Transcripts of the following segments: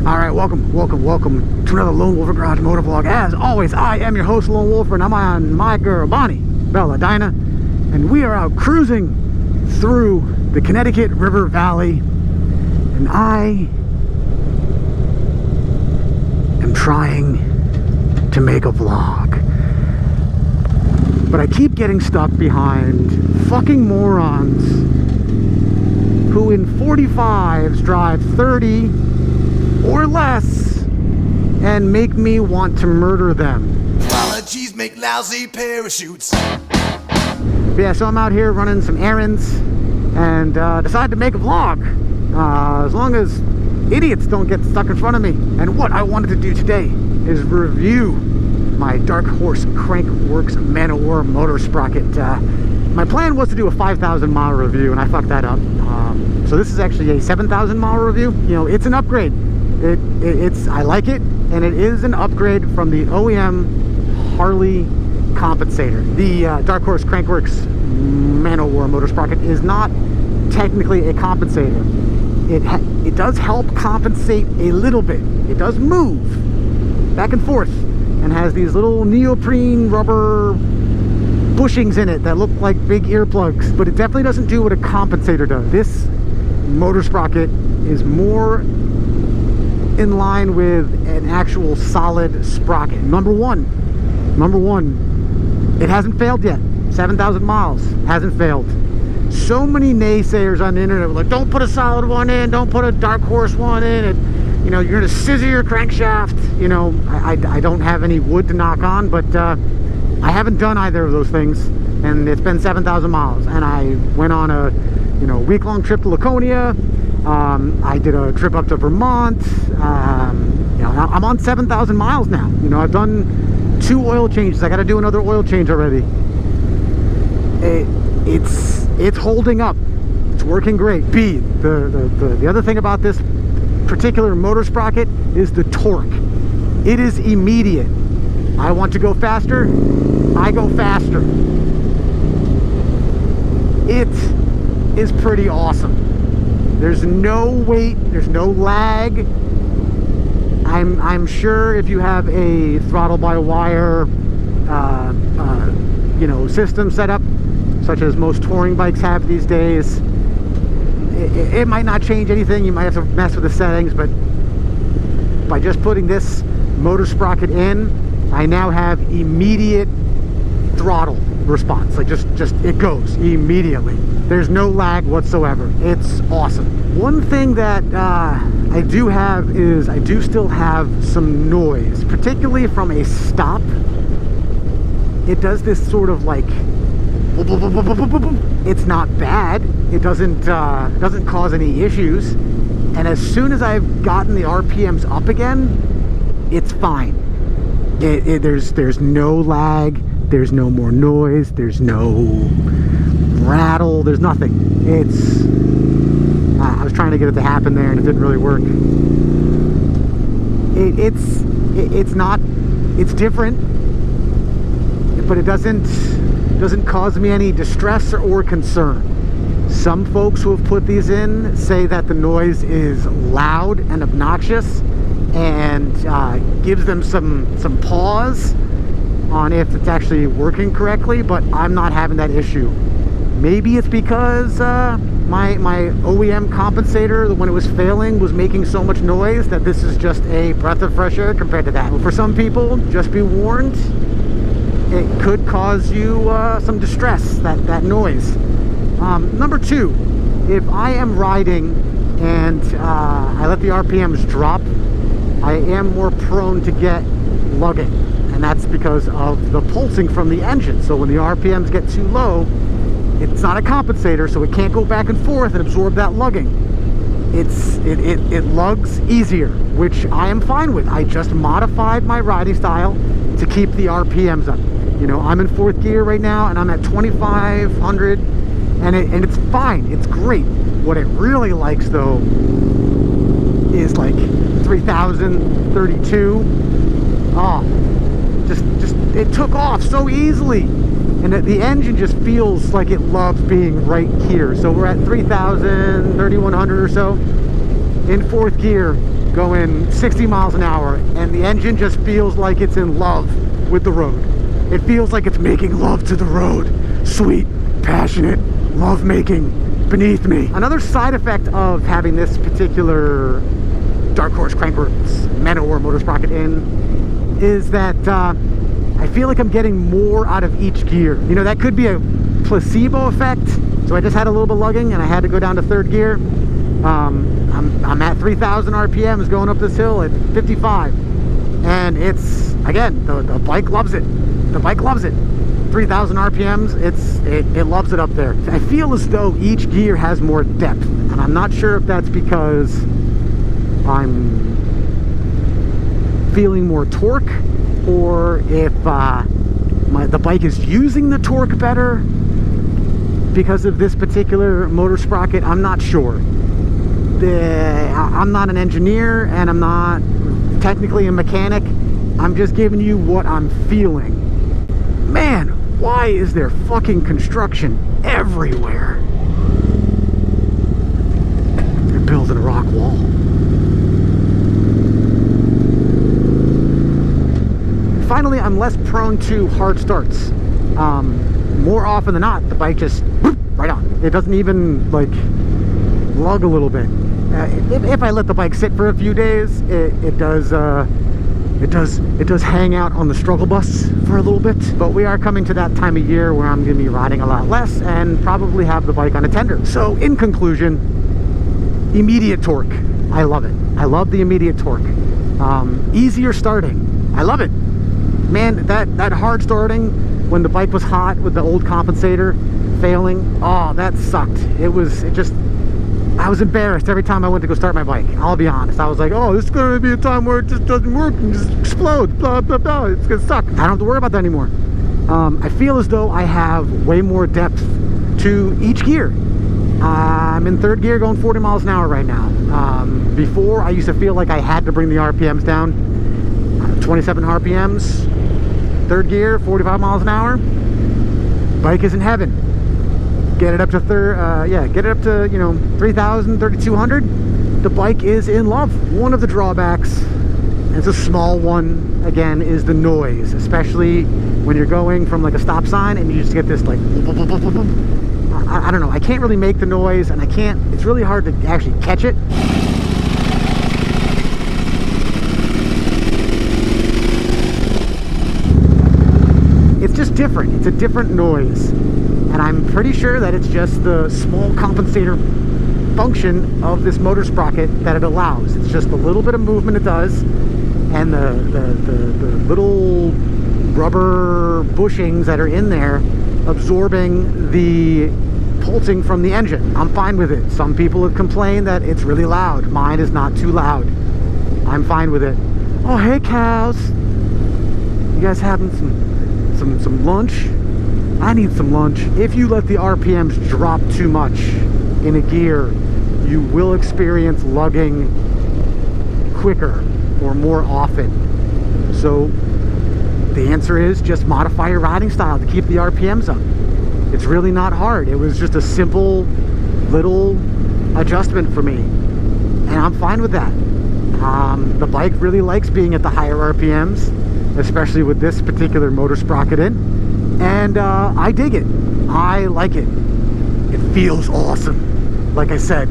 All right, welcome to another Lone Wolfer Garage Motovlog. As always, I am your host, Lone Wolfer, and I'm on my girl, Bonnie, Bella, Dinah, and we are out cruising through the Connecticut River Valley, and I am trying to make a vlog, but I keep getting stuck behind fucking morons who in 45s drive 30 or less and make me want to murder them. Apologies make lousy parachutes. But yeah, so I'm out here running some errands and decided to make a vlog, as long as idiots don't get stuck in front of me. And what I wanted to do today is review my Darkhorse Crankworks Man-O-War Motorsprocket. My plan was to do a 5,000 mile review, and I fucked that up. So this is actually a 7,000 mile review. You know, it's an upgrade. It's I like it, and it is an upgrade from the OEM Harley compensator. The Darkhorse Crankworks Man-O-War Motorsprocket is not technically a compensator. It does help compensate a little bit. It does move back and forth and has these little neoprene rubber bushings in it that look like big earplugs, but it definitely doesn't do what a compensator does. This Motorsprocket is more in line with an actual solid sprocket. Number one, it hasn't failed yet. 7,000 miles, hasn't failed. So many naysayers on the internet were like, don't put a solid one in, don't put a Darkhorse one in, and you know, you're gonna scissor your crankshaft. You know, I don't have any wood to knock on, but I haven't done either of those things, and it's been 7,000 miles, and I went on a week-long trip to Laconia. I did a trip up to Vermont. You know, I'm on 7,000 miles now. You know, I've done 2 oil changes. I got to do another oil change already. It's holding up. It's working great. The other thing about this particular Motorsprocket is the torque. It is immediate. I want to go faster, I go faster. It is pretty awesome. There's no weight, there's no lag. I'm sure if you have a throttle by wire system set up, such as most touring bikes have these days, it might not change anything. You might have to mess with the settings, but by just putting this Motorsprocket in, I now have immediate throttle response. Like just it goes immediately. There's no lag whatsoever. It's awesome. One thing that I do have is I do still have some noise, particularly from a stop. It does this sort of like, it's not bad. It doesn't cause any issues. And as soon as I've gotten the RPMs up again, it's fine. There's no lag. There's no more noise. There's no rattle. There's nothing. I was trying to get it to happen there, and it didn't really work. It's different, but it doesn't cause me any distress or concern. Some folks who have put these in say that the noise is loud and obnoxious and gives them some pause on if it's actually working correctly, but I'm not having that issue. Maybe it's because my OEM compensator, when it was failing, was making so much noise that this is just a breath of fresh air compared to that. For some people, just be warned, it could cause you some distress, that noise. Number 2, if I am riding and I let the RPMs drop, I am more prone to get lugging, and that's because of the pulsing from the engine. So when the RPMs get too low, it's not a compensator, so it can't go back and forth and absorb that lugging. It lugs easier, which I am fine with. I just modified my riding style to keep the RPMs up. You know, I'm in 4th gear right now, and I'm at 2,500, and it's fine. It's great. What it really likes, though, is like 3,032. Oh, just it took off so easily, and the engine just feels like it loves being right here. So we're at 3,000, 3,100 or so in 4th gear. going 60 miles an hour, and the engine just feels like it's in love with the road. It feels like it's making love to the road. Sweet, passionate, love making beneath me. Another side effect of having this particular Darkhorse Crankworks Man-O-War Motorsprocket in is that I feel like I'm getting more out of each gear. You know, that could be a placebo effect. So I just had a little bit of lugging and I had to go down to third gear. I'm at 3,000 RPMs going up this hill at 55. And it's, again, the bike loves it. The bike loves it. 3,000 RPMs, it loves it up there. I feel as though each gear has more depth. And I'm not sure if that's because I'm feeling more torque, or if the bike is using the torque better because of this particular motor sprocket. I'm not sure. I'm not an engineer and I'm not technically a mechanic. I'm just giving you what I'm feeling. Man, why is there fucking construction everywhere? They're building a rock wall. Finally, I'm less prone to hard starts. More often than not, the bike just whoop, right on. It doesn't even like lug a little bit. If I let the bike sit for a few days, it does hang out on the struggle bus for a little bit. But we are coming to that time of year where I'm going to be riding a lot less and probably have the bike on a tender. So in conclusion, immediate torque. I love it. I love the immediate torque. Easier starting. I love it. Man, that hard starting when the bike was hot with the old compensator failing, oh, that sucked. I was embarrassed every time I went to go start my bike. I'll be honest. I was like, oh, this is going to be a time where it just doesn't work and just explodes, blah, blah, blah. It's going to suck. I don't have to worry about that anymore. I feel as though I have way more depth to each gear. I'm in third gear going 40 miles an hour right now. Before, I used to feel like I had to bring the RPMs down. 27 RPMs, third gear, 45 miles an hour. Bike is in heaven. Get it up to get it up to, you know, 3,000, 3,200. The bike is in love. One of the drawbacks, and it's a small one, again, is the noise, especially when you're going from like a stop sign and you just get this like, I don't know, I can't really make the noise, and it's really hard to actually catch it. It's just different. It's a different noise. And I'm pretty sure that it's just the small compensator function of this motor sprocket that it allows. It's just a little bit of movement it does, and the little rubber bushings that are in there absorbing the pulsing from the engine. I'm fine with it. Some people have complained that it's really loud. Mine is not too loud. I'm fine with it. Oh, hey cows. You guys having some lunch? I need some lunch. If you let the RPMs drop too much in a gear, you will experience lugging quicker or more often. So the answer is just modify your riding style to keep the RPMs up. It's really not hard. It was just a simple little adjustment for me, and I'm fine with that. The bike really likes being at the higher RPMs, especially with this particular motor sprocket in. And I dig it. I like it. It feels awesome. Like I said,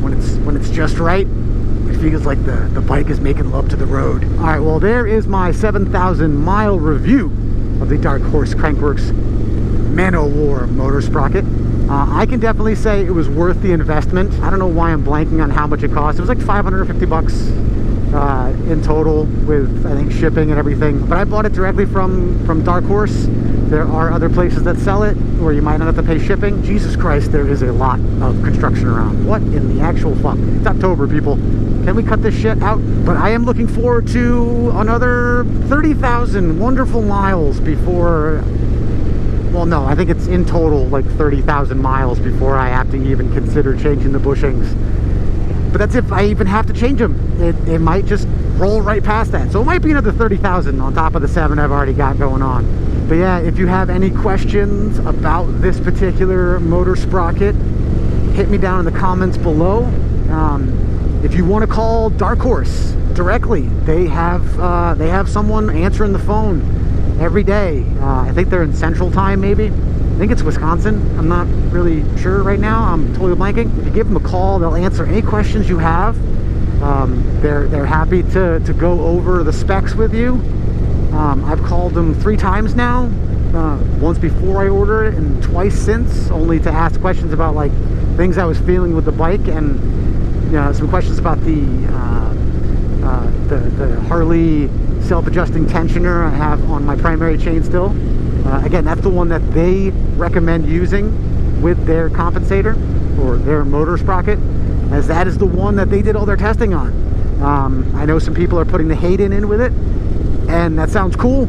when it's just right, it feels like the bike is making love to the road. All right, well, there is my 7,000 mile review of the Darkhorse Crankworks Man-O-War motor sprocket. I can definitely say it was worth the investment. I don't know why I'm blanking on how much it cost. It was like 550 bucks in total with, I think, shipping and everything. But I bought it directly from Darkhorse. There are other places that sell it where you might not have to pay shipping. Jesus Christ, there is a lot of construction around. What in the actual fuck? It's October, people. Can we cut this shit out? But I am looking forward to another 30,000 wonderful miles before... Well, no, I think it's in total like 30,000 miles before I have to even consider changing the bushings. But that's if I even have to change them. It might just roll right past that. So it might be another 30,000 on top of the 7 I've already got going on. But yeah, if you have any questions about this particular motor sprocket, hit me down in the comments below. If you want to call Darkhorse directly, they have someone answering the phone every day. I think they're in Central Time, maybe. I think it's Wisconsin. I'm not really sure right now. I'm totally blanking. If you give them a call, they'll answer any questions you have. They're happy to go over the specs with you. I've called them 3 times now. Once before I ordered it and twice since, only to ask questions about like things I was feeling with the bike, and some questions about the Harley self-adjusting tensioner I have on my primary chain still. Again, that's the one that they recommend using with their compensator or their Motorsprocket, as that is the one that they did all their testing on. I know some people are putting the Hayden in with it, and that sounds cool.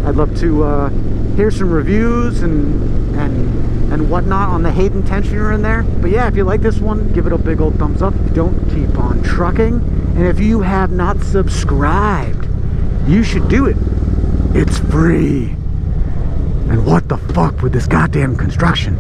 I'd love to hear some reviews and whatnot on the Hayden tensioner in there. But yeah, if you like this one, give it a big old thumbs up. Don't keep on trucking. And if you have not subscribed, you should do it. It's free. And what the fuck with this goddamn construction?